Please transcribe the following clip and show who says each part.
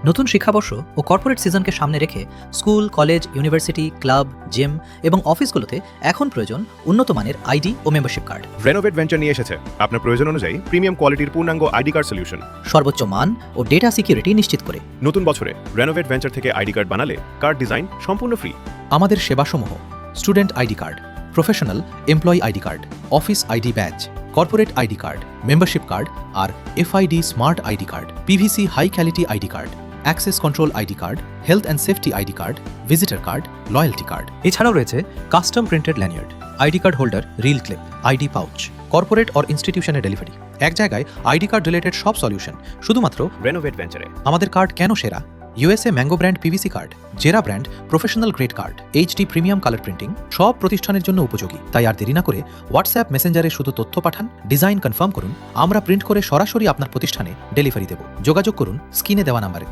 Speaker 1: নতুন শিক্ষাবর্ষ ও কর্পোরেট সিজনকে সামনে রেখে school, college, university, club, gym এবং অফিসগুলোতে এখন প্রয়োজন উন্নত মানের আইডি ও মেম্বারশিপ কার্ড।
Speaker 2: রেনোভেট ভেঞ্চার নিয়ে এসেছে আপনার প্রয়োজন অনুযায়ী প্রিমিয়াম কোয়ালিটির পূর্ণাঙ্গ আইডি কার্ড সলিউশন।
Speaker 1: সর্বোচ্চ মান ও ডেটা সিকিউরিটি নিশ্চিত করে।
Speaker 2: নতুন বছরে রেনোভেট ভেঞ্চার থেকে আইডি কার্ড বানালে কার্ড ডিজাইন সম্পূর্ণ ফ্রি।
Speaker 3: আমাদের সেবাসমূহ: student ID card, professional employee ID card, office ID badge, corporate ID card, membership card RFID smart ID card, PVC high quality ID card, access control ID card, health and safety ID card, visitor card, loyalty card. এছাড়াও রয়েছে custom printed lanyard, ID card holder, reel clip, ID pouch, corporate or ইনস্টিটিউশনের delivery. এক জায়গায় ID card related সব solution শুধুমাত্র
Speaker 2: Renovate ভেঞ্চারে।
Speaker 3: আমাদের card কেন সেরা? USA mango brand PVC card, জেরা brand professional grade card, HD premium colour printing, সব প্রতিষ্ঠানের জন্য উপযোগী। তাই আর দেরি না করে হোয়াটসঅ্যাপ মেসেঞ্জারে শুধু তথ্য পাঠান, ডিজাইন কনফার্ম করুন, আমরা প্রিন্ট করে সরাসরি আপনার প্রতিষ্ঠানে ডেলিভারি দেব। যোগাযোগ করুন স্ক্রিনে দেওয়া নাম্বারে।